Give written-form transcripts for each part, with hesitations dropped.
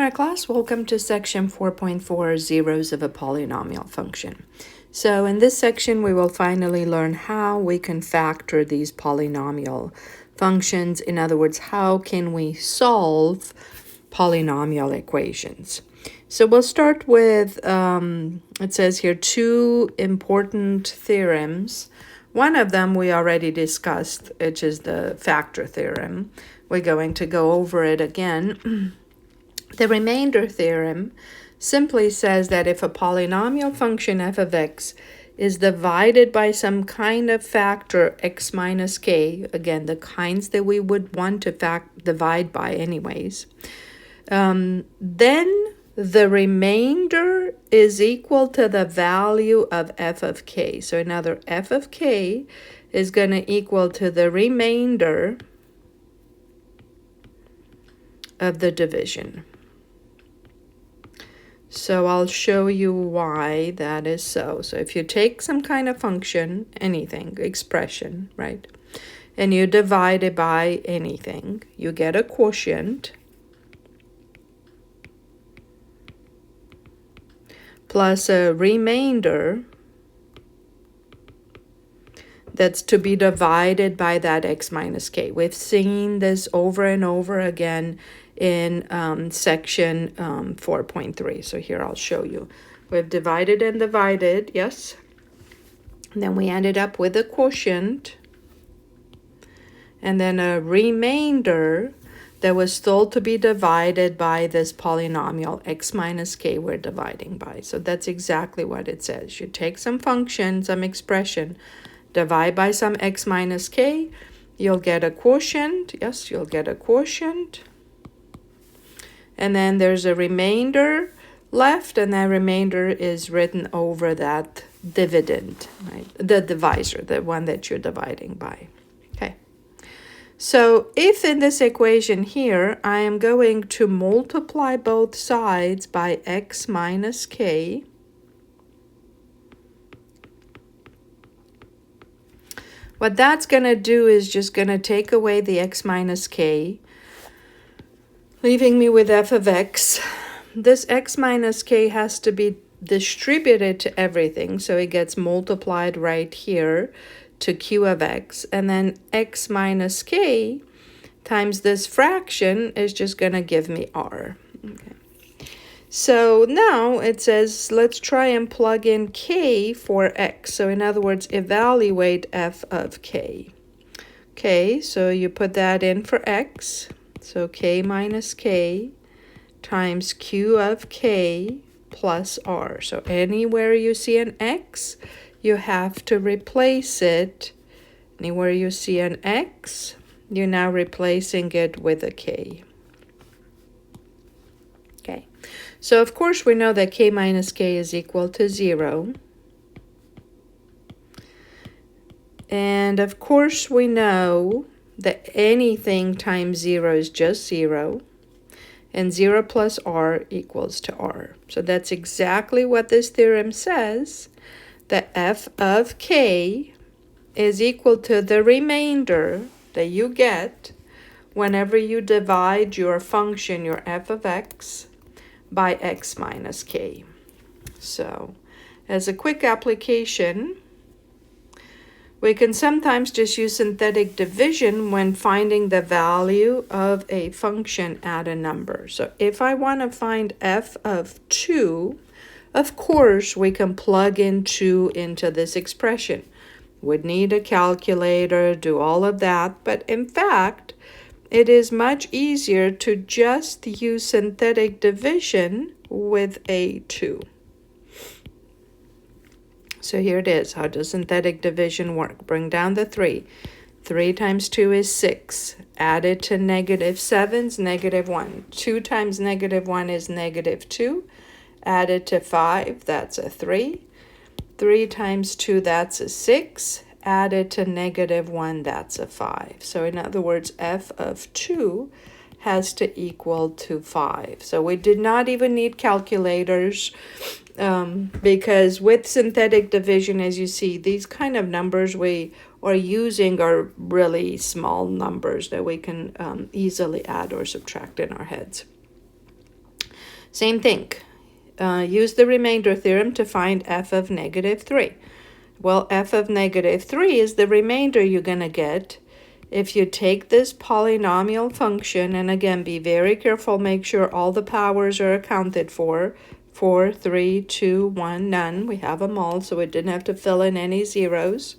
Alright class, welcome to section 4.4, zeros of a polynomial function. So in this section we will finally learn how we can factor these polynomial functions. In other words, how can we solve polynomial equations. So we'll start with, it says here, two important theorems. One of them we already discussed, which is the factor theorem. We're going to go over it again. The remainder theorem simply says that if a polynomial function f of x is divided by some kind of factor x minus k, again, the kinds that we would want to divide by anyways, then the remainder is equal to the value of f of k. So another f of k is going to equal to the remainder of the division. So I'll show you why that is so. So if you take some kind of function, anything, expression, right, and you divide it by anything, you get a quotient plus a remainder that's to be divided by that x minus k. We've seen this over and over again in section 4.3. So here I'll show you. We've divided and divided, yes. And then we ended up with a quotient and then a remainder that was still to be divided by this polynomial x minus k we're dividing by. So that's exactly what it says. You take some function, some expression, divide by some x minus k, you'll get a quotient. Yes, you'll get a quotient. And then there's a remainder left, and that remainder is written over that dividend, right? The divisor, the one that you're dividing by. Okay. So if in this equation here, I am going to multiply both sides by x minus k, what that's going to do is just going to take away the x minus k, leaving me with f of x. This x minus k has to be distributed to everything, so it gets multiplied right here to q of x, and then x minus k times this fraction is just going to give me r. Okay. So now it says let's try and plug in k for x. So in other words, evaluate f of k. Okay, so you put that in for x. So k minus k times q of k plus r. So anywhere you see an x, you have to replace it. Anywhere you see an x, you're now replacing it with a k. Okay, so of course we know that k minus k is equal to 0. And of course we know that anything times 0 is just 0, and 0 plus r equals to r. So that's exactly what this theorem says, that f of k is equal to the remainder that you get whenever you divide your function, your f of x, by x minus k. So as a quick application, we can sometimes just use synthetic division when finding the value of a function at a number. So if I want to find f of 2, of course we can plug in 2 into this expression. Would need a calculator, do all of that, but in fact, it is much easier to just use synthetic division with a 2. So here it is. How does synthetic division work? Bring down the 3. 3 times 2 is 6. Add it to negative 7 is negative 1. 2 times negative 1 is negative 2. Add it to 5, that's a 3. 3 times 2, that's a 6. Add it to negative 1, that's a 5. So in other words, f of 2 has to equal to 5. So we did not even need calculators, because with synthetic division, as you see, these kind of numbers we are using are really small numbers that we can easily add or subtract in our heads. Same thing. Use the remainder theorem to find f of negative 3. Well, f of negative 3 is the remainder you're going to get if you take this polynomial function, and again, be very careful, make sure all the powers are accounted for. 4, 3, 2, 1, none. We have them all, so we didn't have to fill in any zeros.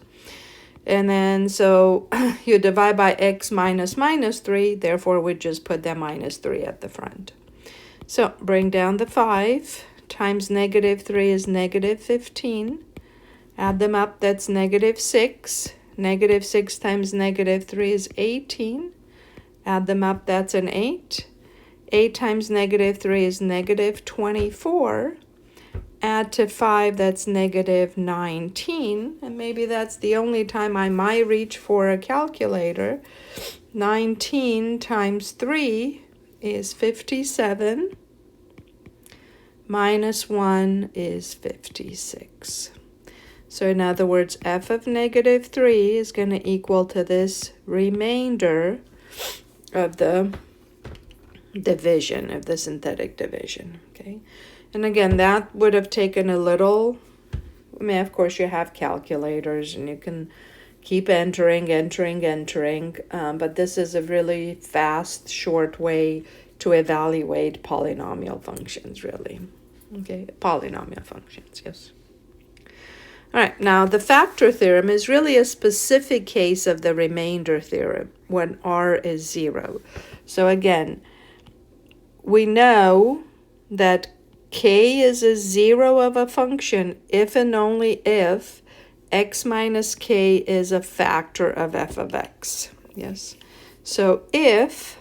And then, so you divide by x minus minus 3, therefore we just put that minus 3 at the front. So bring down the 5, times negative 3 is negative 15. Add them up, that's negative 6. Negative 6 times negative 3 is 18. Add them up, that's an 8. 8 times negative 3 is negative 24. Add to 5, that's negative 19. And maybe that's the only time I might reach for a calculator. 19 times 3 is 57. Minus 1 is 56. So in other words, f of negative 3 is going to equal to this remainder of the division, of the synthetic division, okay? And again, that would have taken a little, I mean, of course you have calculators and you can keep entering, but this is a really fast, short way to evaluate polynomial functions, really. Okay, polynomial functions, yes. All right, now the factor theorem is really a specific case of the remainder theorem when r is 0. So again, we know that k is a 0 of a function if and only if x minus k is a factor of f of x. Yes. So if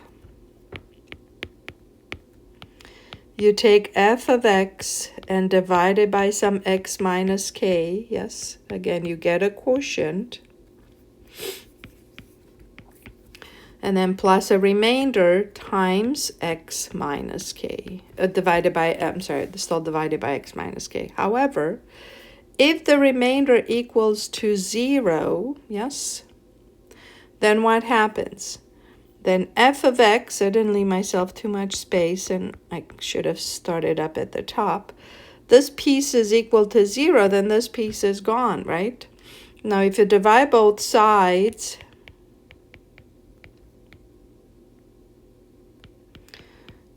you take f of x and divide it by some x minus k, yes, again, you get a quotient. And then plus a remainder times x minus k, divided by, I'm sorry, still divided by x minus k. However, if the remainder equals to 0, yes, then what happens? Then f of x, I didn't leave myself too much space, and I should have started up at the top. This piece is equal to 0, then this piece is gone, right? Now, if you divide both sides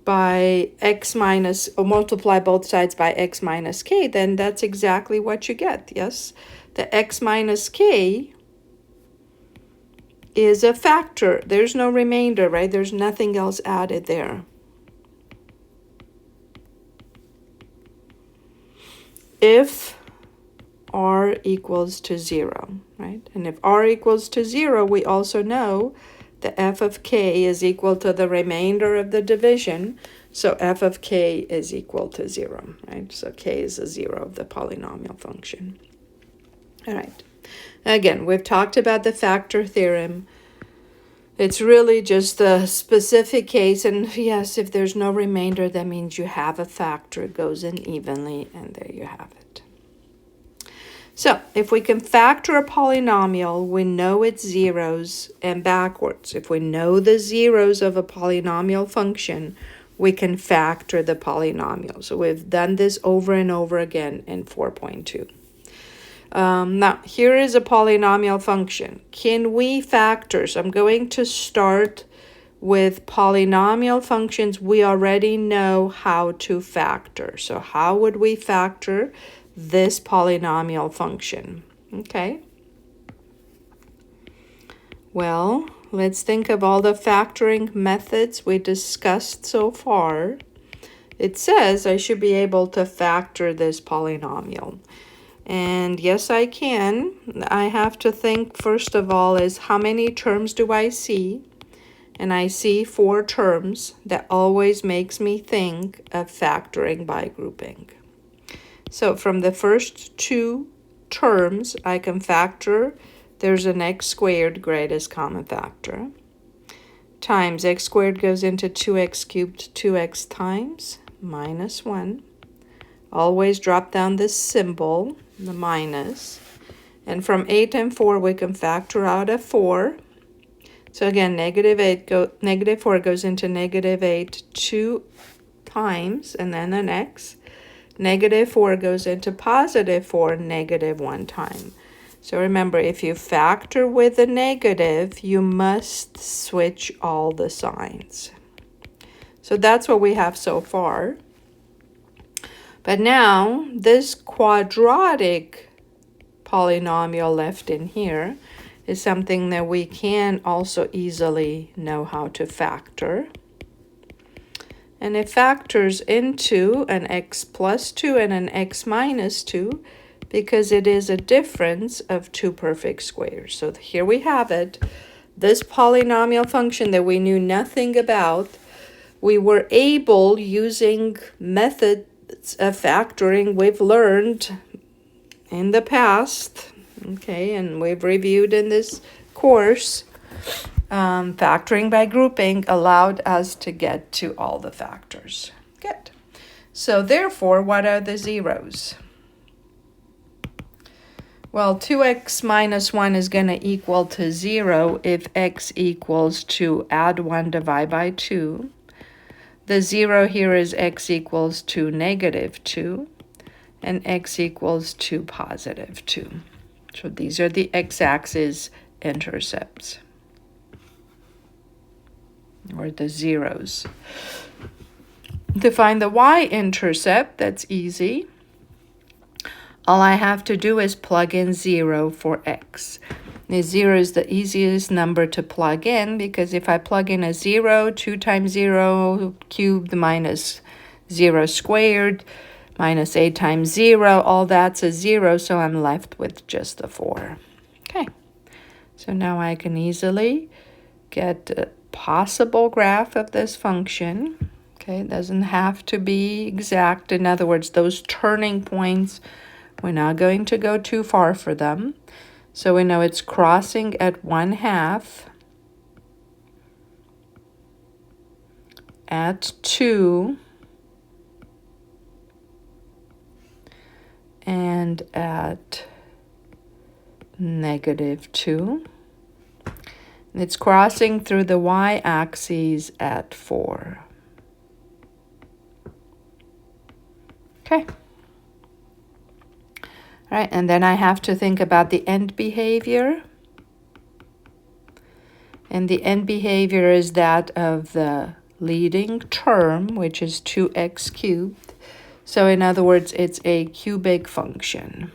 by x minus, or multiply both sides by x minus k, then that's exactly what you get, yes? The x minus k is a factor. There's no remainder, right? There's nothing else added there. If r equals to 0, right? And if r equals to 0, we also know the f of k is equal to the remainder of the division. So f of k is equal to 0, right? So k is a 0 of the polynomial function. All right. Again, we've talked about the factor theorem. It's really just a specific case, and yes, if there's no remainder, that means you have a factor. It goes in evenly, and there you have it. So, if we can factor a polynomial, we know its zeros and backwards. If we know the zeros of a polynomial function, we can factor the polynomial. So, we've done this over and over again in 4.2. Now, here is a polynomial function. Can we factor? So I'm going to start with polynomial functions we already know how to factor. So how would we factor this polynomial function? Okay. Well, let's think of all the factoring methods we discussed so far. It says I should be able to factor this polynomial. And yes, I can. I have to think, first of all, is how many terms do I see? And I see 4 terms. That always makes me think of factoring by grouping. So from the first 2 terms, I can factor. There's an x squared greatest common factor. Times x squared goes into 2x cubed, 2x times, minus 1. Always drop down this symbol, the minus. And from 8 and 4, we can factor out a 4. So again, negative 4 goes into negative 8 2 times, and then an x. Negative 4 goes into positive 4, negative 1 time. So remember, if you factor with a negative, you must switch all the signs. So that's what we have so far. But now, this quadratic polynomial left in here is something that we can also easily know how to factor. And it factors into an x plus 2 and an x minus 2 because it is a difference of two perfect squares. So here we have it. This polynomial function that we knew nothing about, we were able, using methods of factoring we've learned in the past, okay, and we've reviewed in this course, factoring by grouping allowed us to get to all the factors. Good. So therefore, what are the zeros? Well, 2x minus 1 is going to equal to 0 if x equals to add 1 divide by 2. The 0 here is x equals to negative 2, and x equals to positive 2. So these are the x-axis intercepts, or the zeros. To find the y-intercept, that's easy. All I have to do is plug in 0 for x. The 0 is the easiest number to plug in because if I plug in a 0, 2 times 0 cubed minus 0 squared minus 8 times 0, all that's a 0, so I'm left with just a 4. Okay, so now I can easily get a possible graph of this function. Okay, it doesn't have to be exact. In other words, those turning points, we're not going to go too far for them. So we know it's crossing at 1/2, at 2, and at negative 2. It's crossing through the y-axis at 4. Okay. All right, and then I have to think about the end behavior. And the end behavior is that of the leading term, which is 2x cubed. So in other words, it's a cubic function.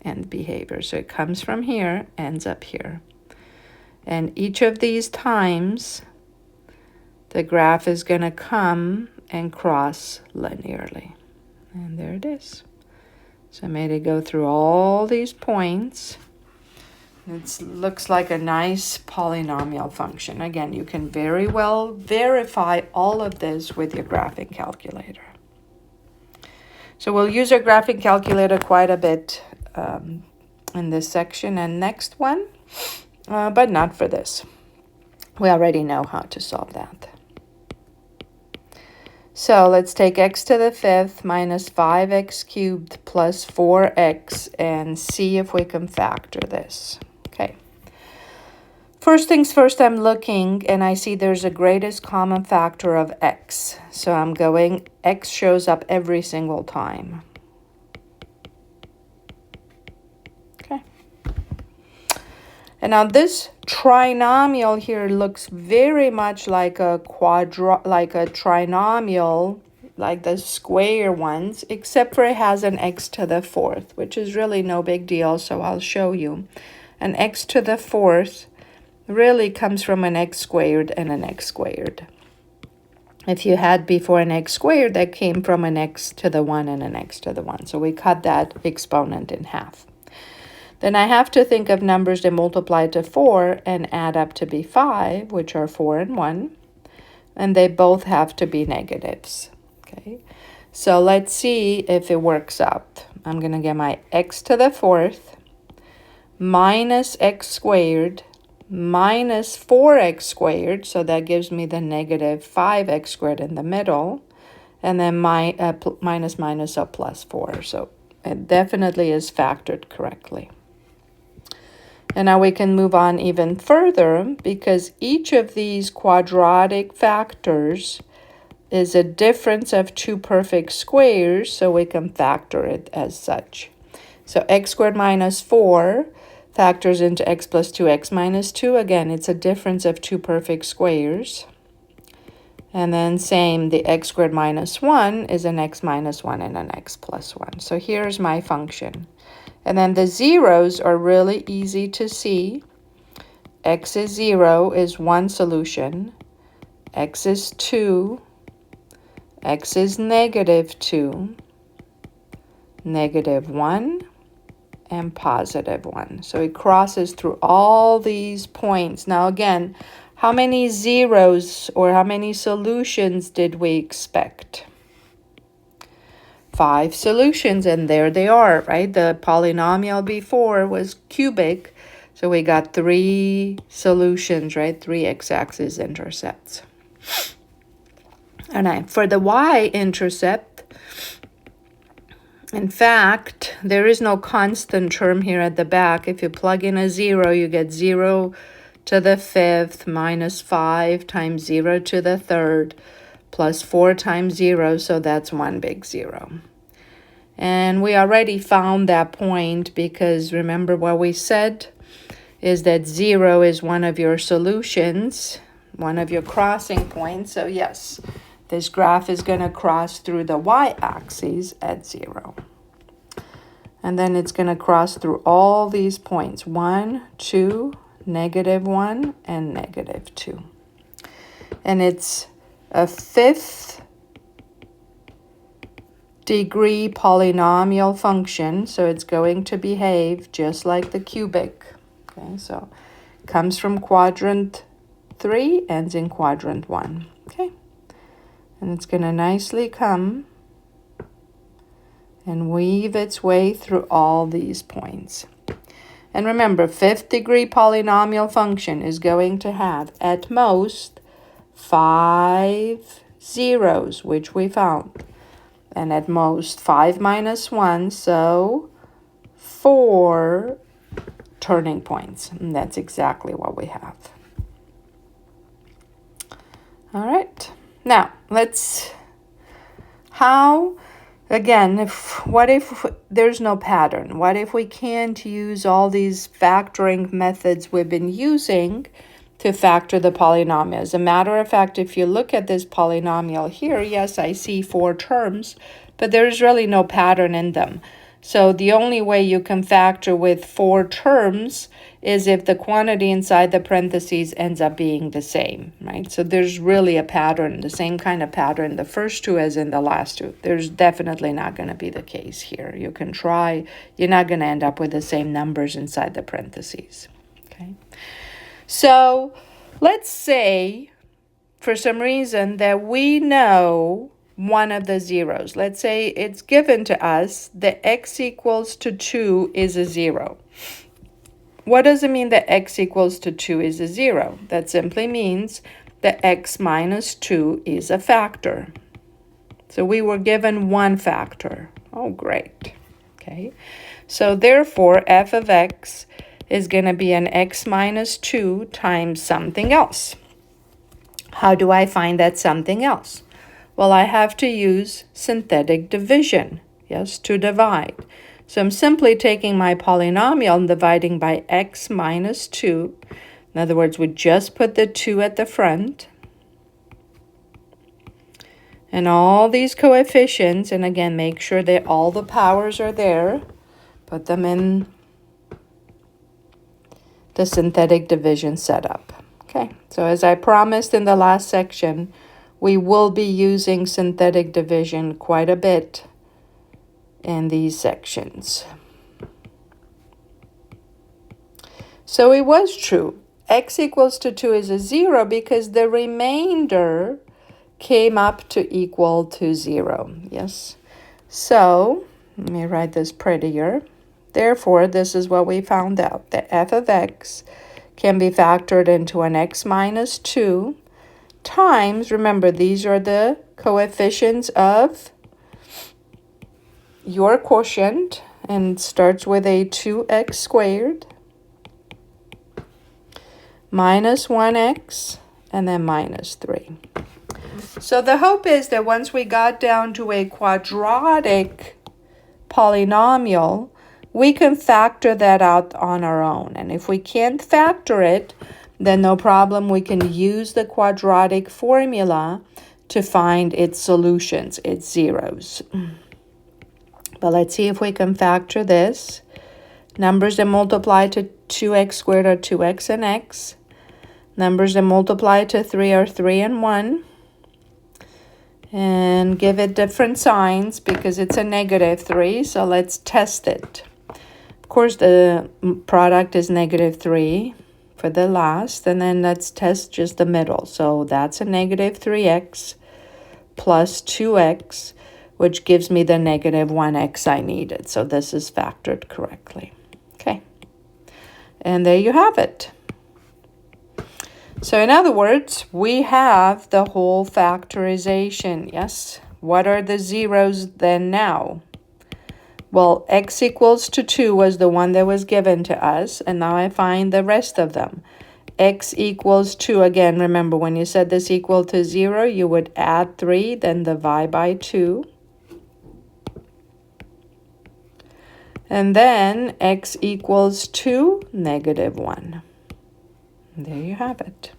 End behavior. So it comes from here, ends up here. And each of these times, the graph is going to come and cross linearly. And there it is. So I made it go through all these points. It looks like a nice polynomial function. Again, you can very well verify all of this with your graphing calculator. So we'll use our graphing calculator quite a bit in this section and next one, but not for this. We already know how to solve that. So let's take x to the 5th minus 5x cubed plus 4x and see if we can factor this. Okay. First things first, I'm looking and I see there's a greatest common factor of x. So I'm going, x shows up every single time. Okay. And now this trinomial here looks very much like a trinomial, like the square ones, except for it has an x to the 4th, which is really no big deal, so I'll show you. An x to the 4th really comes from an x squared and an x squared. If you had before an x squared, that came from an x to the 1 and an x to the 1. So we cut that exponent in half. Then I have to think of numbers that multiply to 4 and add up to be 5, which are 4 and 1. And they both have to be negatives. Okay, so let's see if it works out. I'm going to get my x to the 4th minus x squared minus 4x squared. So that gives me the negative 5x squared in the middle. And then my minus minus a plus 4. So it definitely is factored correctly. And now we can move on even further because each of these quadratic factors is a difference of two perfect squares, so we can factor it as such. So x squared minus 4 factors into x plus 2x minus 2. Again, it's a difference of two perfect squares. And then same, the x squared minus 1 is an x minus 1 and an x plus 1. So here's my function. And then the zeros are really easy to see. X is 0 is one solution. X is 2. X is negative 2. Negative 1. And positive 1. So it crosses through all these points. Now again, how many zeros or how many solutions did we expect? 5 solutions, and there they are, right? The polynomial before was cubic, so we got 3 solutions, right? 3 x-axis intercepts. And for the y-intercept, in fact, there is no constant term here at the back. If you plug in a 0, you get 0 to the 5th minus 5 times 0 to the 3rd plus 4 times 0, so that's one big 0. And we already found that point because remember what we said is that 0 is one of your solutions, one of your crossing points. So yes, this graph is going to cross through the y-axis at 0. And then it's going to cross through all these points, 1, 2, negative 1, and negative 2. And it's a 5th degree polynomial function, so it's going to behave just like the cubic. Okay, so it comes from quadrant 3, ends in quadrant 1. Okay, and it's going to nicely come and weave its way through all these points. And remember, 5th degree polynomial function is going to have at most 5 zeros, which we found. And at most 5 minus 1, so 4 turning points. And that's exactly what we have. All right. Now, again, what if there's no pattern? What if we can't use all these factoring methods we've been using to factor the polynomial? As a matter of fact, if you look at this polynomial here, yes, I see 4 terms, but there's really no pattern in them. So the only way you can factor with 4 terms is if the quantity inside the parentheses ends up being the same, right? So there's really a pattern, the same kind of pattern, the first 2 as in the last 2. There's definitely not going to be the case here. You can try, you're not going to end up with the same numbers inside the parentheses, okay? So let's say for some reason that we know one of the zeros. Let's say it's given to us that x equals to 2 is a 0. What does it mean that x equals to 2 is a 0? That simply means that x minus 2 is a factor. So we were given one factor. Oh, great. Okay. So therefore, f of x is going to be an x minus 2 times something else. How do I find that something else? Well, I have to use synthetic division, yes, to divide. So I'm simply taking my polynomial and dividing by x minus 2. In other words, we just put the 2 at the front. And all these coefficients, and again, make sure that all the powers are there. Put them in the synthetic division setup. Okay, so as I promised in the last section, we will be using synthetic division quite a bit in these sections. So it was true. X equals to 2 is a 0 because the remainder came up to equal to 0. Yes. So let me write this prettier. Therefore, this is what we found out. That f of x can be factored into an x minus 2 times, remember, these are the coefficients of your quotient, and starts with a 2x squared minus 1x and then minus 3. So the hope is that once we got down to a quadratic polynomial, we can factor that out on our own. And if we can't factor it, then no problem. We can use the quadratic formula to find its solutions, its zeros. But let's see if we can factor this. Numbers that multiply to 2x squared are 2x and x. Numbers that multiply to 3 are 3 and 1. And give it different signs because it's a negative 3. So let's test it. Of course, the product is negative 3 for the last. And then let's test just the middle. So that's a negative 3x plus 2x, which gives me the negative 1x I needed. So this is factored correctly. Okay. And there you have it. So in other words, we have the whole factorization, yes? What are the zeros then now? Well, x equals to 2 was the one that was given to us, and now I find the rest of them. X equals 2, again, remember when you said this equal to 0, you would add 3, then divide by 2. And then x equals to negative 1. There you have it.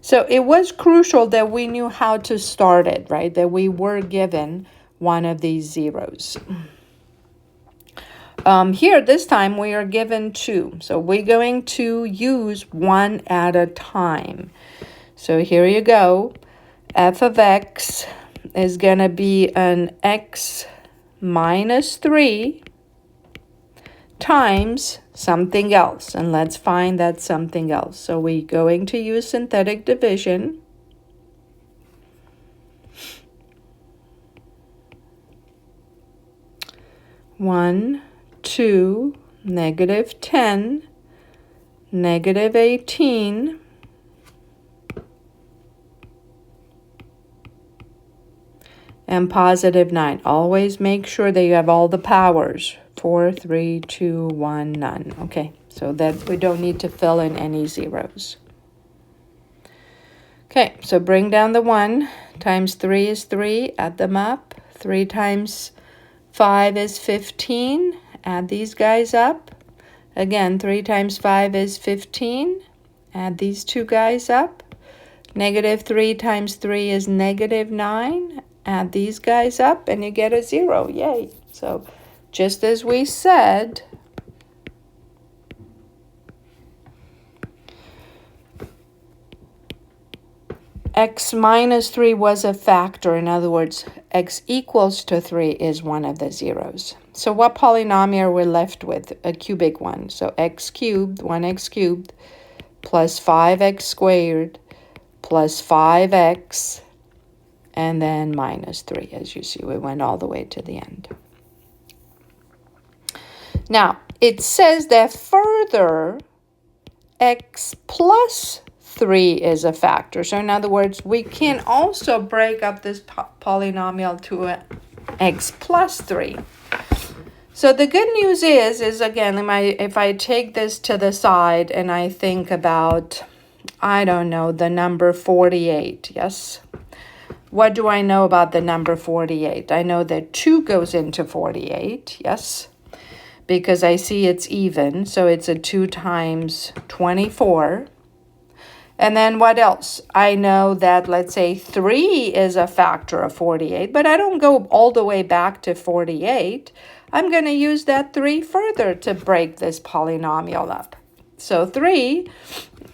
So it was crucial that we knew how to start it, right? That we were given one of these zeros. Here, this time, we are given 2. So we're going to use one at a time. So here you go. F of x is going to be an x minus 3 times something else. And let's find that something else. So we're going to use synthetic division. One, 2, negative 10, negative 18, and positive 9. Always make sure that you have all the powers. 4, 3, 2, 1, none. Okay, so that we don't need to fill in any zeros. Okay, so bring down the 1 times 3 is 3. Add them up. 3 times 5 is 15. Add these guys up. Again, 3 times 5 is 15. Add these two guys up. Negative 3 times 3 is negative 9. Add these guys up and you get a 0. Yay. So just as we said, x minus 3 was a factor. In other words, x equals to 3 is one of the zeros. So what polynomial are we left with? A cubic one. So x cubed, 1x cubed, plus 5x squared, plus 5x, and then minus 3. As you see, we went all the way to the end. Now, it says that further, x plus 3 is a factor. So in other words, we can also break up this polynomial to a x plus 3. So the good news is again, if I take this to the side and I think about, I don't know, the number 48, yes? What do I know about the number 48? I know that 2 goes into 48, yes? Because I see it's even, so it's a 2 times 24. And then what else? I know that, let's say, 3 is a factor of 48, but I don't go all the way back to 48. I'm going to use that 3 further to break this polynomial up. So 3,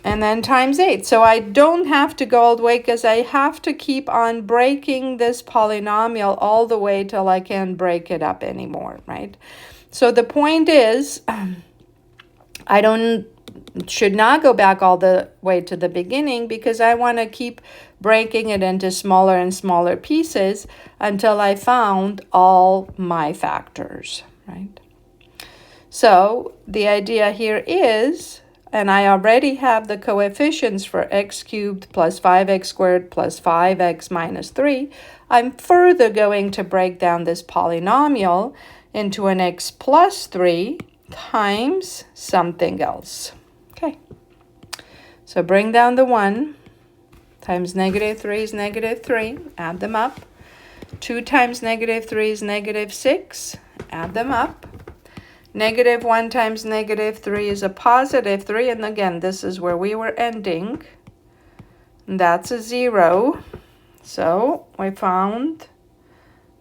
and then times 8. So I don't have to go all the way because I have to keep on breaking this polynomial all the way till I can't break it up anymore, right? So the point is, I should not go back all the way to the beginning because I want to keep breaking it into smaller and smaller pieces until I found all my factors, right? So the idea here is, and I already have the coefficients for x cubed plus 5x squared plus 5x minus 3, I'm further going to break down this polynomial into an x plus 3 times something else. Okay, so bring down the 1. times negative 3 is negative 3. Add them up. 2 times negative 3 is negative 6. Add them up. Negative 1 times negative 3 is a positive 3. And again, this is where we were ending. And that's a 0. So we found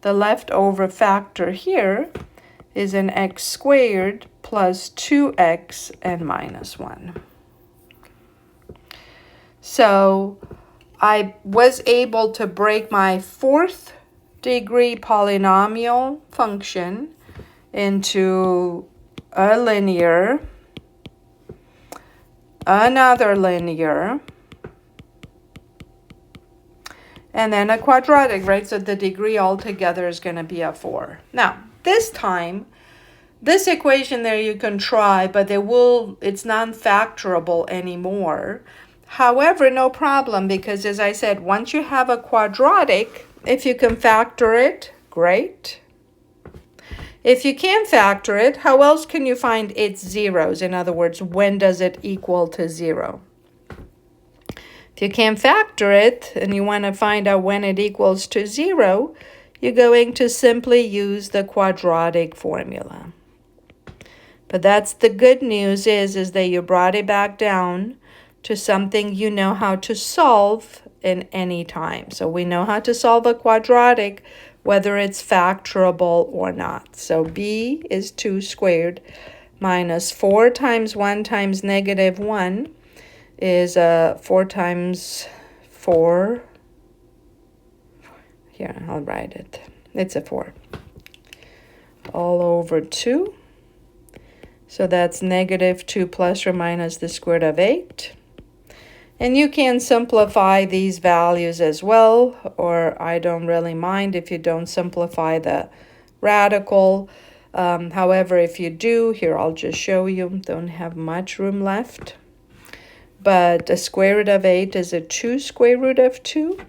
the leftover factor here is an x squared plus 2x and minus 1. So I was able to break my fourth degree polynomial function into a linear, another linear, and then a quadratic, right? So the degree altogether is going to be a 4. Now, this time, this equation there you can try, but it's non-factorable anymore. However, no problem, because as I said, once you have a quadratic, if you can factor it, great. If you can't factor it, how else can you find its zeros? In other words, when does it equal to 0? If you can't factor it and you want to find out when it equals to 0, you're going to simply use the quadratic formula. But that's the good news is that you brought it back down to something you know how to solve in any time. So we know how to solve a quadratic, whether it's factorable or not. So b is 2 squared minus 4 times 1 times negative 1 is 4 times 4. Here, I'll write it. It's a 4. All over 2. So that's negative 2 plus or minus the square root of 8. And you can simplify these values as well, or I don't really mind if you don't simplify the radical. However, if you do, here I'll just show you, don't have much room left. But the square root of 8 is a 2 square root of 2.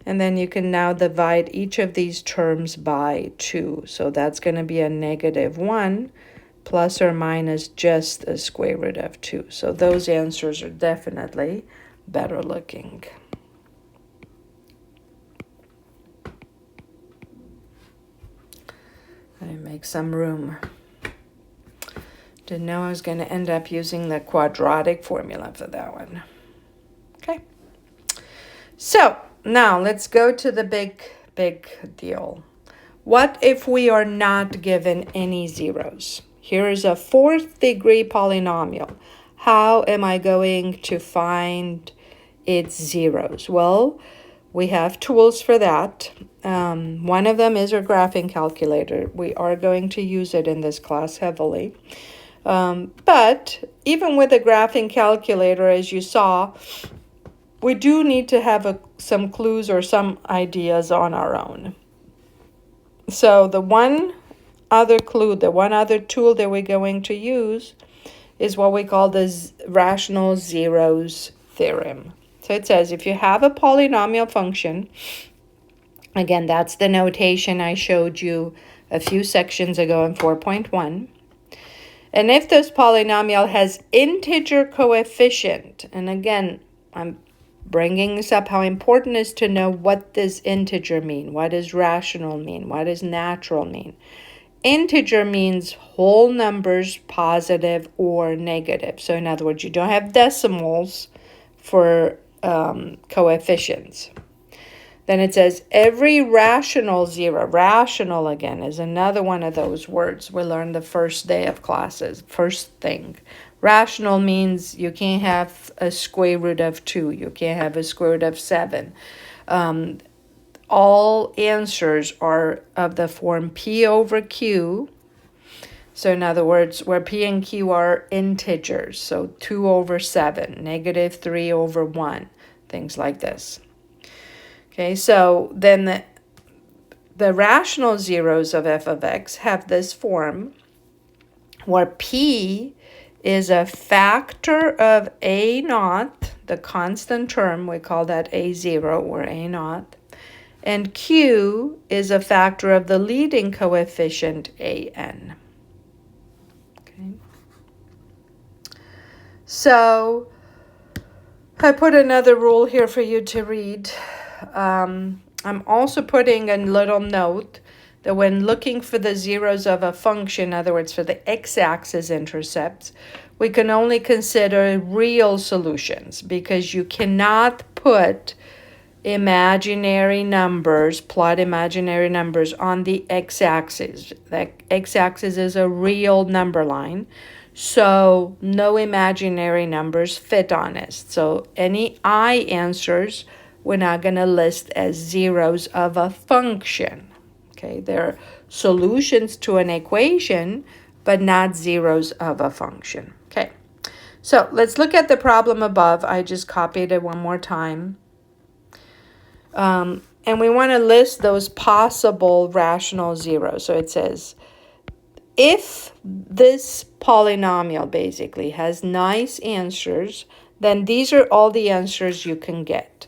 And then you can now divide each of these terms by 2. So that's going to be a negative 1 plus or minus just the square root of 2. So those answers are definitely better looking. I make some room. Didn't know I was going to end up using the quadratic formula for that one. Okay. So now let's go to the big deal. What if we are not given any zeros? Here is a fourth degree polynomial. How am I going to find its zeros? Well, we have tools for that. One of them is our graphing calculator. We are going to use it in this class heavily. But even with a graphing calculator, as you saw, we do need to have some clues or some ideas on our own. So the one other clue, the one other tool that we're going to use is what we call the rational zeros theorem. So it says if you have a polynomial function, again, that's the notation I showed you a few sections ago in 4.1. And if this polynomial has integer coefficient, and again, I'm bringing this up, how important it is to know what does integer mean, what does rational mean, what does natural mean. Integer means whole numbers, positive or negative. So in other words, you don't have decimals for coefficients. Then it says every rational zero. Rational, again, is another one of those words we learned the first day of classes. First thing. Rational means you can't have a square root of 2. You can't have a square root of 7. All answers are of the form P over Q. So in other words, where P and Q are integers. So 2 over 7, negative 3 over 1, things like this. Okay, so then the rational zeros of f of x have this form where P is a factor of a naught, the constant term, we call that a0 or a naught, and Q is a factor of the leading coefficient an. Okay. So I put another rule here for you to read. I'm also putting a little note that when looking for the zeros of a function, in other words, for the x-axis intercepts, we can only consider real solutions because you cannot put imaginary numbers, plot imaginary numbers on the x-axis. The x-axis is a real number line, so no imaginary numbers fit on it. So any I answers, we're not going to list as zeros of a function. Okay, they're solutions to an equation, but not zeros of a function. Okay, so let's look at the problem above. I just copied it one more time. And we want to list those possible rational zeros. So it says, if this polynomial basically has nice answers, then these are all the answers you can get.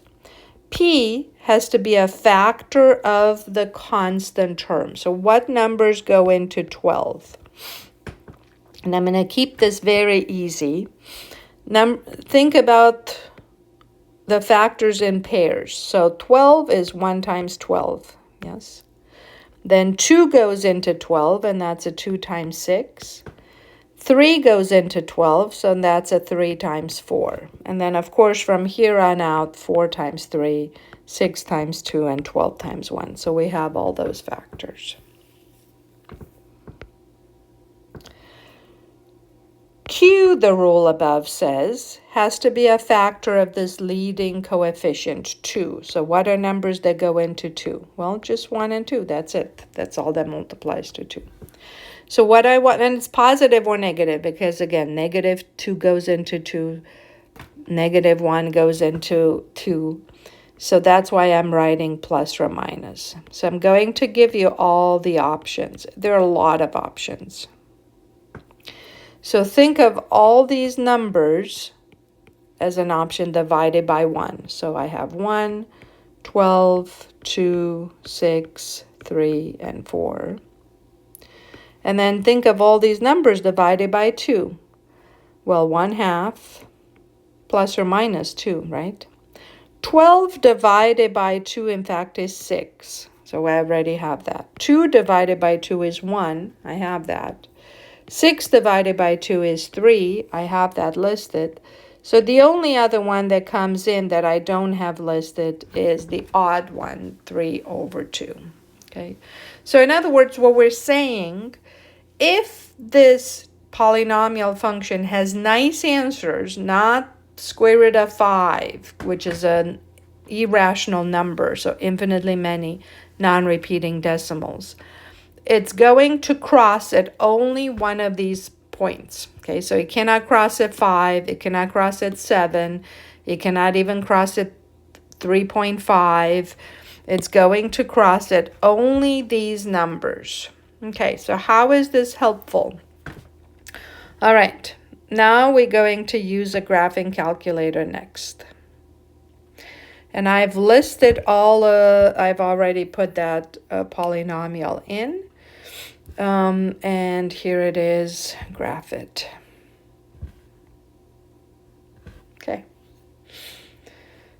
P has to be a factor of the constant term. So what numbers go into 12? And I'm going to keep this very easy. Think about the factors in pairs. So 12 is 1 times 12, yes. Then 2 goes into 12, and that's a 2 times 6. 3 goes into 12, so that's a 3 times 4. And then, of course, from here on out, 4 times 3, 6 times 2, and 12 times 1. So we have all those factors. Q, the rule above says, has to be a factor of this leading coefficient 2. So what are numbers that go into 2? Well, just 1 and 2. That's it. That's all that multiplies to 2. So what I want, and it's positive or negative, because again, negative 2 goes into 2, negative 1 goes into 2. So that's why I'm writing plus or minus. So I'm going to give you all the options. There are a lot of options. So think of all these numbers as an option divided by 1. So I have 1, 12, 2, 6, 3, and 4. And then think of all these numbers divided by 2. Well, 1/2 plus or minus 2, right? 12 divided by 2, in fact, is 6. So I already have that. 2 divided by 2 is 1. I have that. 6 divided by 2 is 3. I have that listed. So the only other one that comes in that I don't have listed is the odd one, 3/2. Okay. So in other words, what we're saying, if this polynomial function has nice answers, not square root of 5, which is an irrational number, so infinitely many non-repeating decimals, it's going to cross at only one of these points. Okay, so it cannot cross at 5, it cannot cross at 7, it cannot even cross at 3.5. It's going to cross at only these numbers. Okay, so how is this helpful? All right, now we're going to use a graphing calculator next. And I've listed all, I've already put that polynomial in. And here it is, graph it. Okay.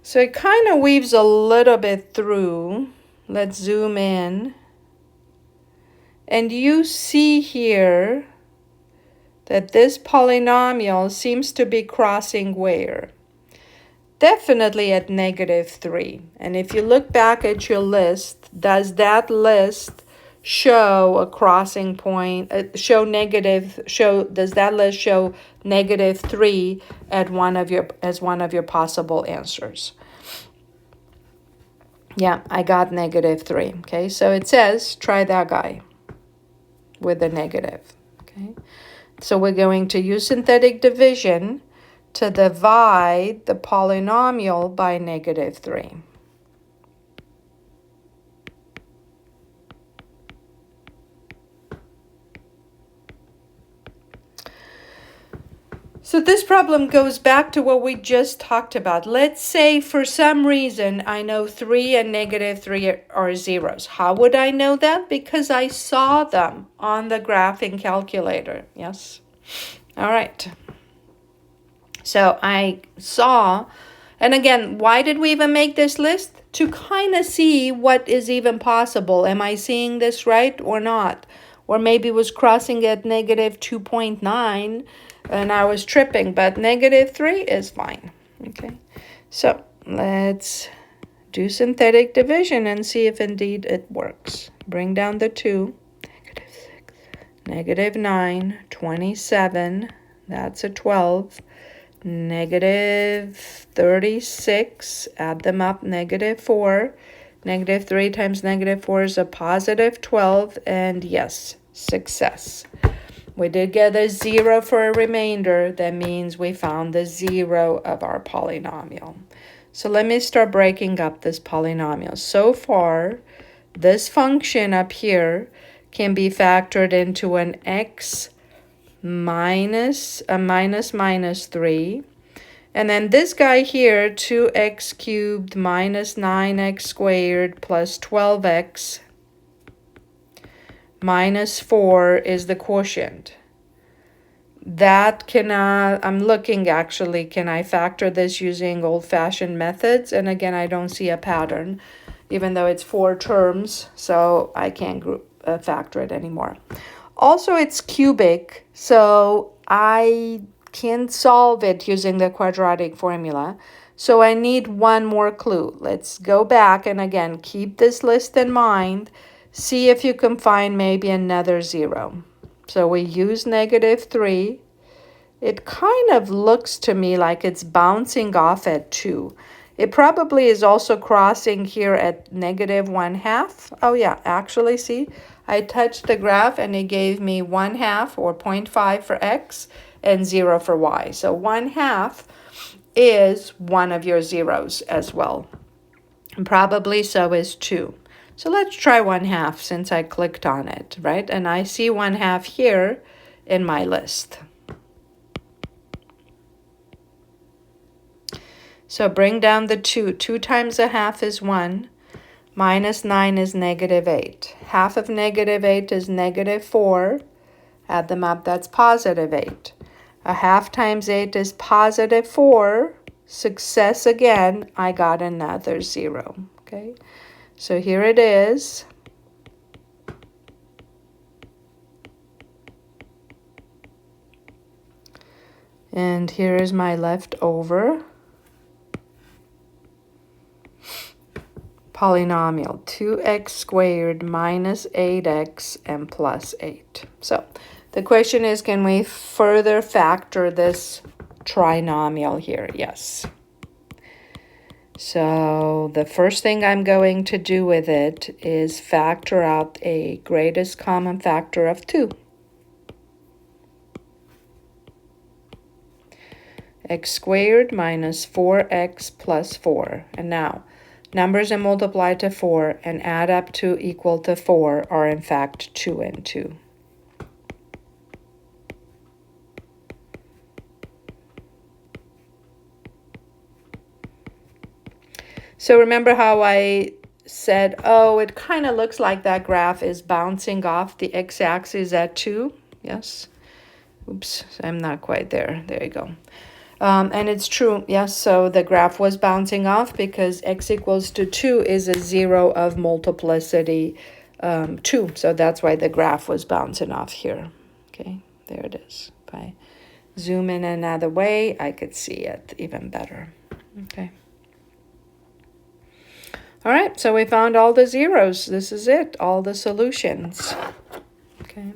So it kind of weaves a little bit through. Let's zoom in. And you see here that this polynomial seems to be crossing where? Definitely at -3. And if you look back at your list, does that list show a crossing point, does that list show -3 at as one of your possible answers? Yeah, I got -3. Okay, so it says try that guy with a negative. Okay, so we're going to use synthetic division to divide the polynomial by -3. So this problem goes back to what we just talked about. Let's say for some reason I know 3 and -3 are zeros. How would I know that? Because I saw them on the graphing calculator. Yes. All right. So I saw And again, why did we even make this list? To kind of see what is even possible. Am I seeing this right or not? Or maybe it was crossing at negative 2.9 and I was tripping, but negative 3 is fine. Okay, so let's do synthetic division and see if indeed it works. Bring down the 2. Negative 6, negative 9, 27, that's a 12. Negative 36, add them up, negative 4. Negative 3 times negative 4 is a positive 12, and yes, success. We did get a 0 for a remainder. That means we found the 0 of our polynomial. So let me start breaking up this polynomial. So far, this function up here can be factored into an x minus 3. And then this guy here, 2x cubed minus 9x squared plus 12x minus 4 is the quotient. That cannot, I'm looking actually, can I factor this using old-fashioned methods? And again, I don't see a pattern, even though it's 4 terms, so I can't factor it anymore. Also, it's cubic, so I can't solve it using the quadratic formula. So I need one more clue. Let's go back and again, keep this list in mind. See if you can find maybe another 0. So we use negative 3. It kind of looks to me like it's bouncing off at 2. It probably is also crossing here at negative 1/2. Oh yeah, actually, see, I touched the graph and it gave me 1/2 or 0.5 for x and 0 for y. So 1/2 is one of your zeros as well. And probably so is 2. So let's try 1/2 since I clicked on it, right? And I see 1/2 here in my list. So bring down the 2. 2 times 1/2 is 1. Minus 9 is negative 8. Half of negative 8 is negative 4. Add them up, that's positive 8. 1/2 times 8 is positive 4. Success again, I got another 0. Okay, so here it is. And here is my leftover polynomial, 2x squared minus 8x and plus 8. So the question is, can we further factor this trinomial here? Yes. So the first thing I'm going to do with it is factor out a greatest common factor of 2. X squared minus 4x plus 4. And now, numbers that multiply to 4 and add up to equal to 4 are in fact 2 and 2. So remember how I said, oh, it kind of looks like that graph is bouncing off the x-axis at 2? Yes. Oops, I'm not quite there. There you go. And it's true, yes, so the graph was bouncing off because x equals to 2 is a 0 of multiplicity 2. So that's why the graph was bouncing off here. Okay, there it is. If I zoom in another way, I could see it even better. Okay. All right, so we found all the zeros. This is it, all the solutions. Okay.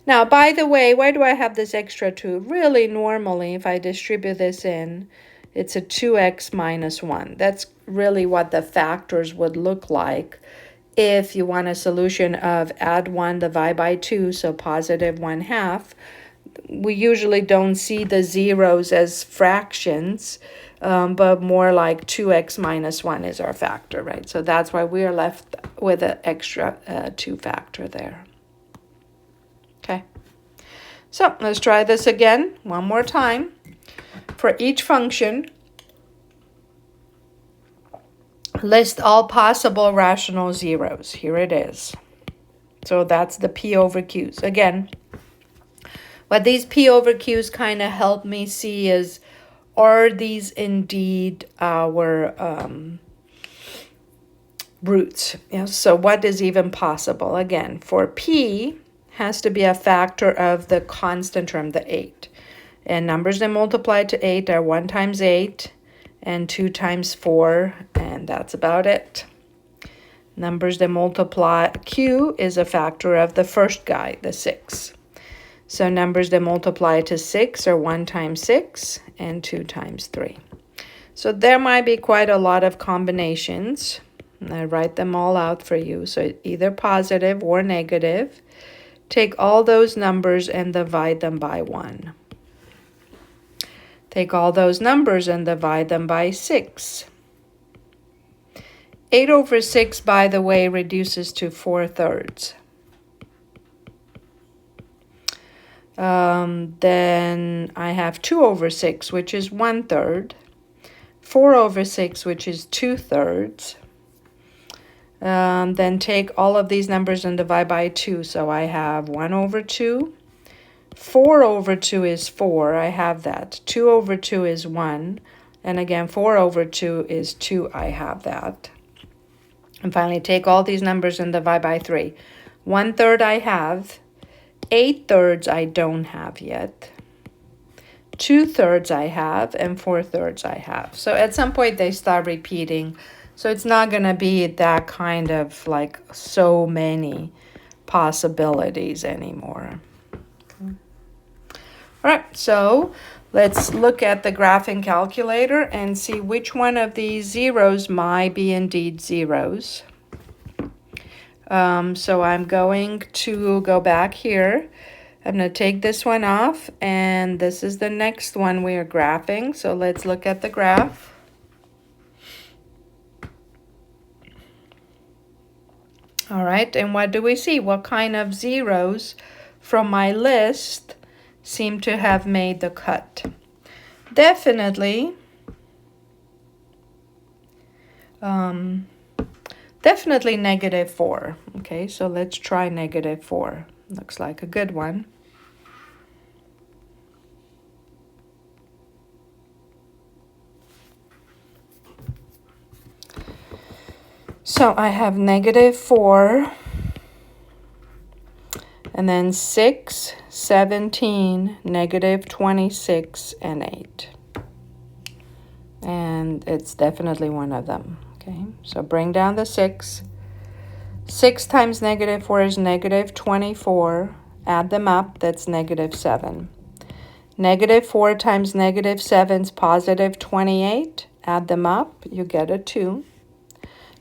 Now, by the way, why do I have this extra 2? Really, normally, if I distribute this in, it's a 2x minus 1. That's really what the factors would look like if you want a solution of add 1, divide by 2, so positive 1/2. We usually don't see the zeros as fractions, but more like 2x minus 1 is our factor, right? So that's why we are left with an extra 2 factor there. Okay, so let's try this again one more time. For each function, list all possible rational zeros. Here it is. So that's the P over Qs. Again, what these P over Qs kind of help me see is, are these indeed our roots? Yeah, so what is even possible? Again, for P has to be a factor of the constant term, the 8. And numbers that multiply to 8 are 1 times 8 and 2 times 4, and that's about it. Numbers that multiply, Q is a factor of the first guy, the 6. So numbers that multiply to 6 are 1 times 6 and 2 times 3. So there might be quite a lot of combinations. And I write them all out for you. So either positive or negative. Take all those numbers and divide them by 1. Take all those numbers and divide them by 6. 8 over 6, by the way, reduces to 4/3. Then I have 2 over 6, which is 1/3. 4 over 6, which is 2/3. Then take all of these numbers and divide by 2. So I have 1 over 2. 4 over 2 is 4. I have that. 2 over 2 is 1. And again, 4 over 2 is 2. I have that. And finally, take all these numbers and divide by 3. 1/3 I have. 8/3 I don't have yet. 2/3 I have. And 4/3 I have. So at some point they start repeating. So it's not going to be that kind of like so many possibilities anymore. Okay. All right, so let's look at the graphing calculator and see which one of these zeros might be indeed zeros. So I'm going to go back here. I'm going to take this one off, and this is the next one we are graphing. So let's look at the graph. All right, and what do we see? What kind of zeros from my list seem to have made the cut? Definitely, definitely -4. Okay, so let's try -4. Looks like a good one. So I have -4, and then 6, 17, -26, and 8. And it's definitely one of them. Okay, so bring down the 6. 6 times -4 is -24. Add them up, that's -7. -4 times -7 is +28. Add them up, you get a 2.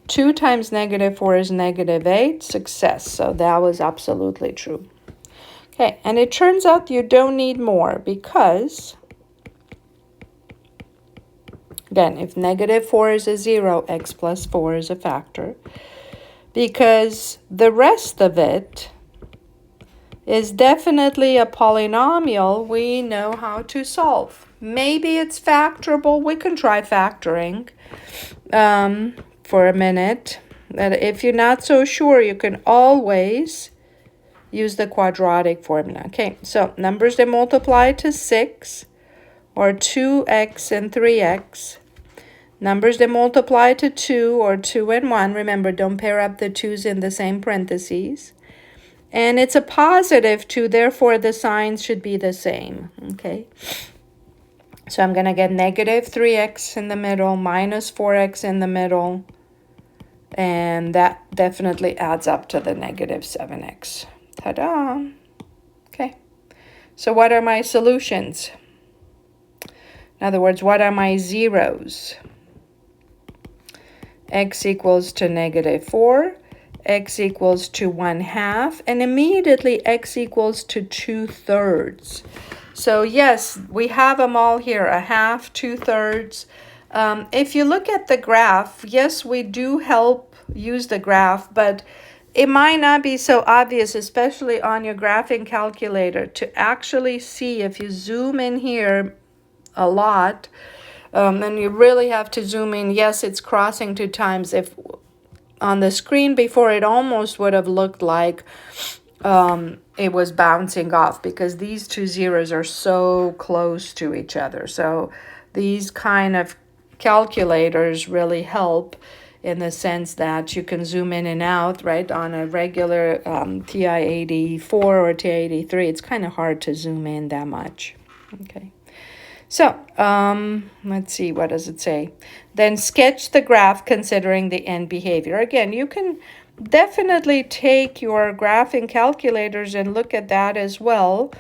2 times -4 is -8. Success. So that was absolutely true. Okay, and it turns out you don't need more because, again, if -4 is a 0, x plus 4 is a factor. Because the rest of it is definitely a polynomial we know how to solve. Maybe it's factorable. We can try factoring for a minute. And if you're not so sure, you can always use the quadratic formula. Okay, so numbers that multiply to 6 are 2x and 3x. Numbers that multiply to 2 or 2 and 1. Remember, don't pair up the 2's in the same parentheses. And it's a +2, therefore the signs should be the same. Okay. So I'm going to get -3x in the middle, -4x in the middle. And that definitely adds up to the -7x. Ta-da! Okay. So what are my solutions? In other words, what are my zeros? X equals to -4, x equals to 1/2, and immediately x equals to 2/3. So yes, we have them all here, 1/2, 2/3. If you look at the graph, yes, we do use the graph, but it might not be so obvious, especially on your graphing calculator, to actually see if you zoom in here a lot. And you really have to zoom in. Yes, it's crossing 2 times. If on the screen before, it almost would have looked like it was bouncing off because these two zeros are so close to each other. So these kind of calculators really help in the sense that you can zoom in and out, right? On a regular TI-84 or TI-83, it's kind of hard to zoom in that much. Okay. So, let's see, what does it say? Then sketch the graph considering the end behavior. Again, you can definitely take your graphing calculators and look at that as well.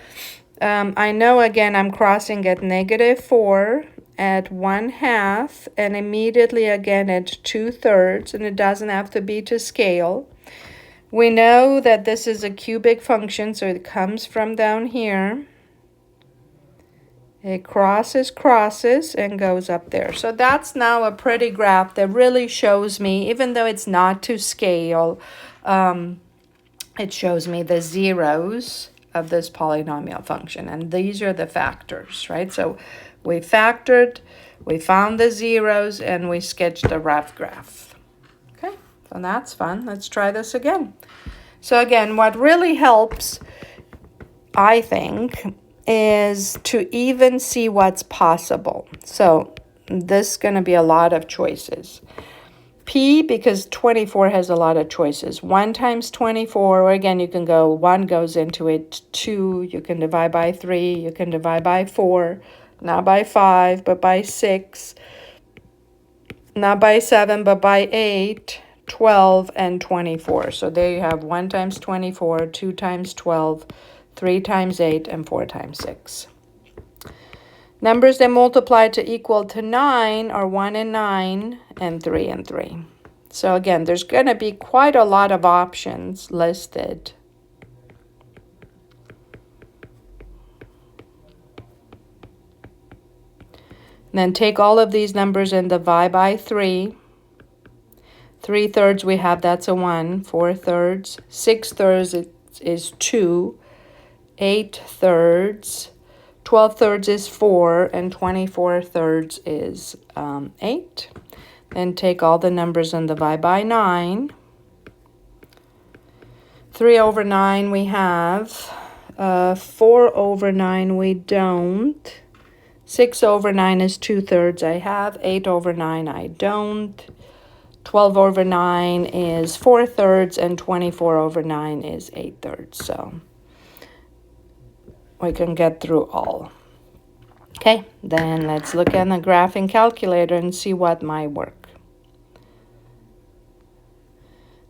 I know, again, I'm crossing at -4, at 1/2, and immediately again at 2/3, and it doesn't have to be to scale. We know that this is a cubic function, so it comes from down here. It crosses and goes up there. So that's now a pretty graph that really shows me, even though it's not to scale, it shows me the zeros of this polynomial function. And these are the factors, right? So we factored, we found the zeros, and we sketched a rough graph. Okay, so that's fun. Let's try this again. So again, what really helps, I think, is to even see what's possible. So this is going to be a lot of choices. P, because 24 has a lot of choices. 1 times 24, or again, you can go, 1 goes into it, 2, you can divide by 3, you can divide by 4, not by 5, but by 6, not by 7, but by 8, 12, and 24. So there you have 1 times 24, 2 times 12, 3 times 8, and 4 times 6. Numbers that multiply to equal to 9 are 1 and 9, and 3 and 3. So again, there's going to be quite a lot of options listed. And then take all of these numbers and divide by 3. 3/3 we have, that's a 1. 4/3. 6/3 is 2. 8/3. 12/3 is 4, and 24/3 is 8. Then take all the numbers and divide by 9. 3/9 we have. 4/9 we don't. 6/9 is 2/3 I have. 8/9 I don't. 12/9 is 4/3, and 24/9 is 8/3. So we can get through all. Okay, then let's look at the graphing calculator and see what might work.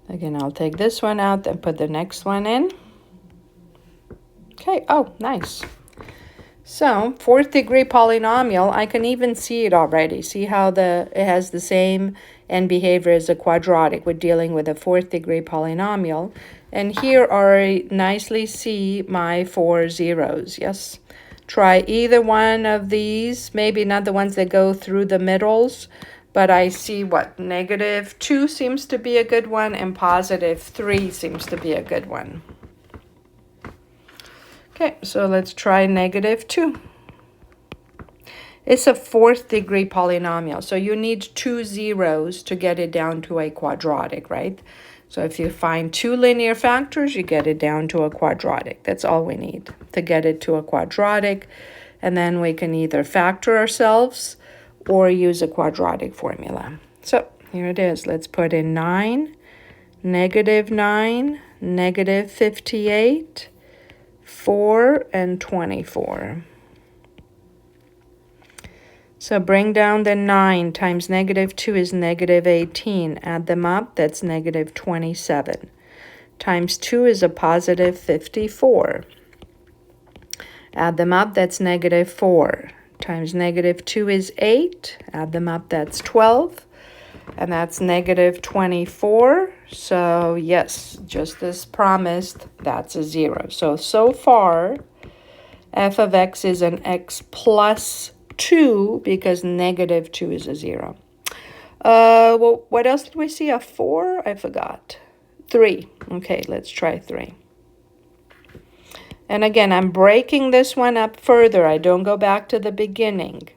Again, I'll take this one out and put the next one in. Okay, oh, nice. So, 4th degree polynomial, I can even see it already. See how it has the same end behavior as a quadratic. We're dealing with a 4th degree polynomial. And here I nicely see my 4 zeros, yes? Try either one of these, maybe not the ones that go through the middles, but I see what, -2 seems to be a good one, and +3 seems to be a good one. Okay, so let's try -2. It's a 4th degree polynomial, so you need 2 zeros to get it down to a quadratic, right? So if you find 2 linear factors, you get it down to a quadratic. That's all we need to get it to a quadratic. And then we can either factor ourselves or use a quadratic formula. So here it is. Let's put in 9, -9, -58, 4, and 24. So bring down the 9 times -2 is -18. Add them up, that's -27. Times 2 is a +54. Add them up, that's -4. Times -2 is 8. Add them up, that's 12. And that's -24. So yes, just as promised, that's a 0. So far, f of x is an x plus 2 because -2 is a 0. Well, what else did we see? A 4? I forgot. 3. Okay, let's try 3. And again, I'm breaking this one up further. I don't go back to the beginning.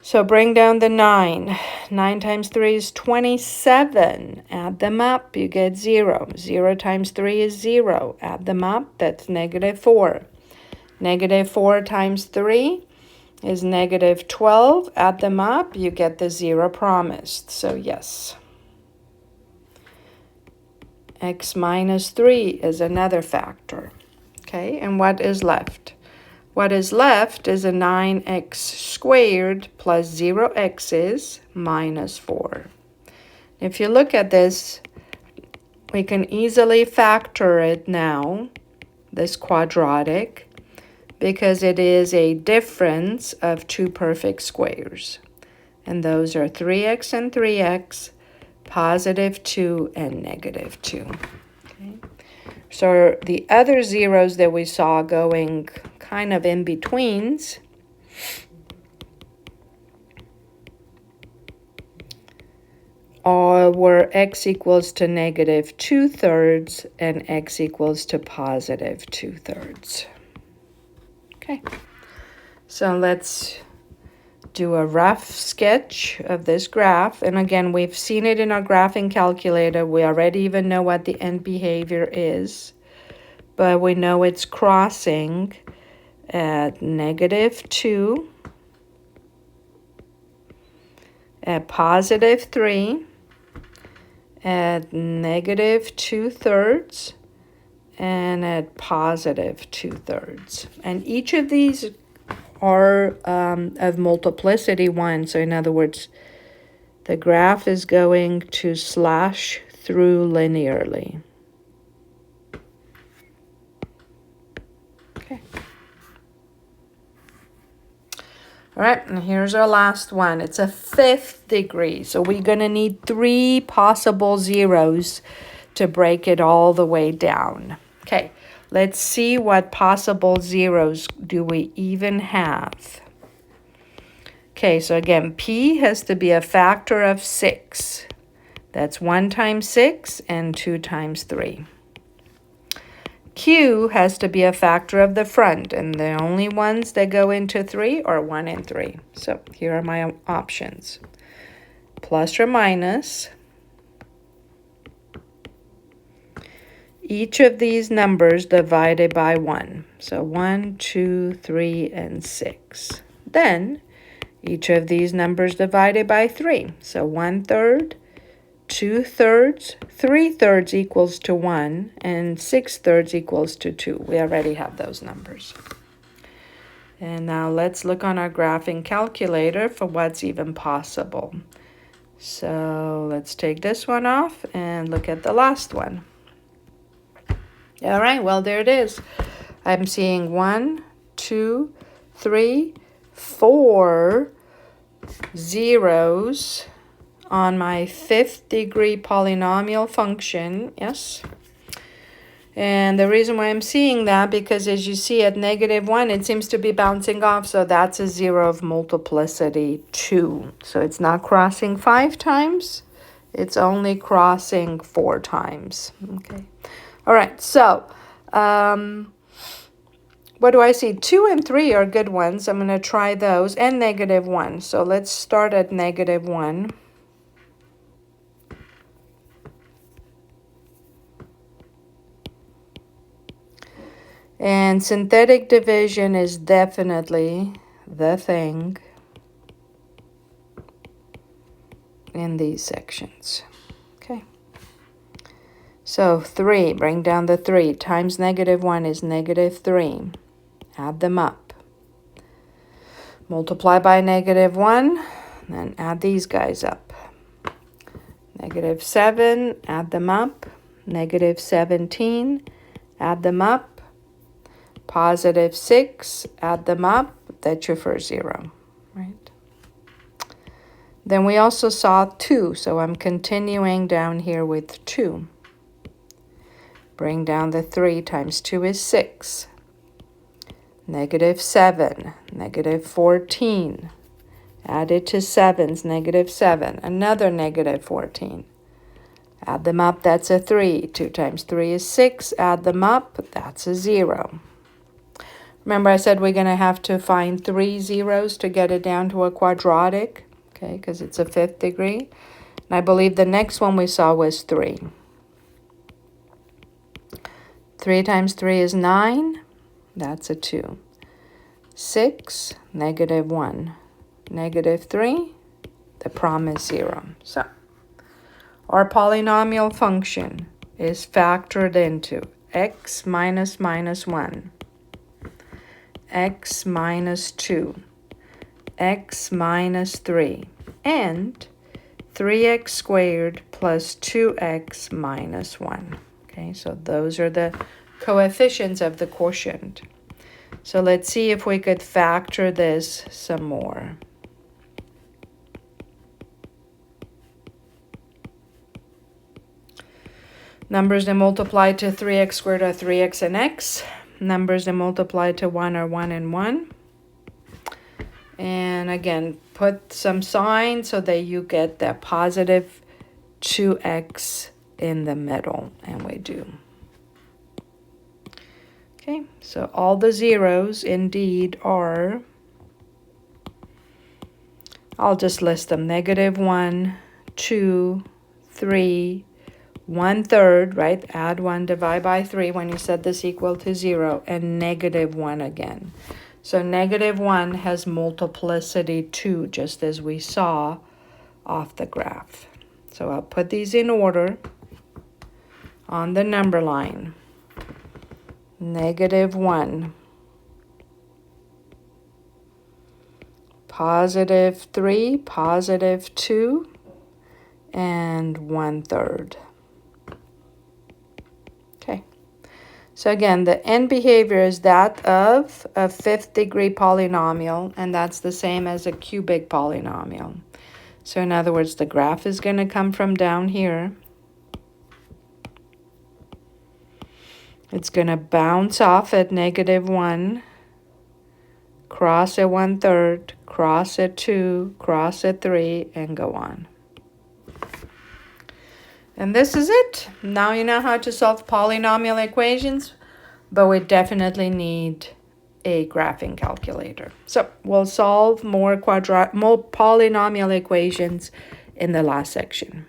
So bring down the 9. 9 times 3 is 27. Add them up, you get 0. 0 times 3 is 0. Add them up, that's -4. -4 times 3 is negative 12. Add them up, you get the 0 promised. So yes. X minus 3 is another factor. Okay, and what is left? What is left is a 9x squared plus 0x's minus 4. If you look at this, we can easily factor it now, this quadratic, because it is a difference of two perfect squares. And those are 3x and 3x, positive 2 and negative 2. Okay. So the other zeros that we saw going kind of in betweens were x equals to negative 2/3 and x equals to positive 2/3. Okay, so let's do a rough sketch of this graph. And again, we've seen it in our graphing calculator. We already even know what the end behavior is, but we know it's crossing at negative 2, at positive 3, at negative 2/3, and at positive 2/3. And each of these are of multiplicity 1. So in other words, the graph is going to slash through linearly. Okay. All right, and here's our last one. It's a 5th degree. So we're going to need 3 possible zeros to break it all the way down. Okay, let's see what possible zeros do we even have. Okay, so again, P has to be a factor of 6. That's 1 times 6 and 2 times 3. Q has to be a factor of the front, and the only ones that go into 3 are 1 and 3. So here are my options. Plus or minus each of these numbers divided by 1. So 1, 2, 3, and 6. Then each of these numbers divided by 3. So 1/3, 2/3, 3/3 equals to 1, and 6/3 equals to 2. We already have those numbers. And now let's look on our graphing calculator for what's even possible. So let's take this one off and look at the last one. All right, well, there it is. I'm seeing 1, 2, 3, 4 zeros on my 5th degree polynomial function. Yes. And the reason why I'm seeing that, because as you see at negative 1, it seems to be bouncing off. So that's a 0 of multiplicity 2. So it's not crossing 5 times. It's only crossing 4 times. Okay. All right. So what do I see? 2 and 3 are good ones. I'm going to try those, and negative 1. So let's start at negative 1. And synthetic division is definitely the thing in these sections. Okay. So 3, bring down the 3, times negative 1 is negative 3. Add them up. Multiply by negative 1, then add these guys up. Negative 7, add them up. Negative 17, add them up. Positive 6, add them up. That's your first 0, right? Then we also saw 2, so I'm continuing down here with 2. Bring down the 3 times 2 is 6. Negative 7, negative 14. Added to 7's negative 7, another negative 14. Add them up, that's a 3. 2 times 3 is 6. Add them up, that's a 0. Remember I said we're going to have to find 3 zeros to get it down to a quadratic, okay, because it's a 5th degree. And I believe the next one we saw was 3. 3 times 3 is 9. That's a 2. 6, negative 1, negative 3, the prom is 0. So our polynomial function is factored into x minus minus 1, x minus 2, x minus 3, and 3x squared plus 2x minus 1. Okay, so those are the coefficients of the quotient. So let's see if we could factor this some more. Numbers that multiply to 3x squared are 3x and x. Numbers that multiply to 1 are 1 and 1. And again, put some sign so that you get that positive 2x in the middle, and we do. Okay, so all the zeros indeed are, I'll just list them, negative 1, 2, 3, 1/3, right? Add 1, divide by 3 when you set this equal to 0, and negative 1 again. So negative 1 has multiplicity 2, just as we saw off the graph. So I'll put these in order on the number line. Negative 1, positive 3, positive 2, and 1/3. Okay. So again, the end behavior is that of a 5th degree polynomial, and that's the same as a cubic polynomial. So in other words, the graph is going to come from down here. It's going to bounce off at negative 1, cross at 1/3, cross at 2, cross at 3, and go on. And this is it. Now you know how to solve polynomial equations, but we definitely need a graphing calculator. So we'll solve more polynomial equations in the last section.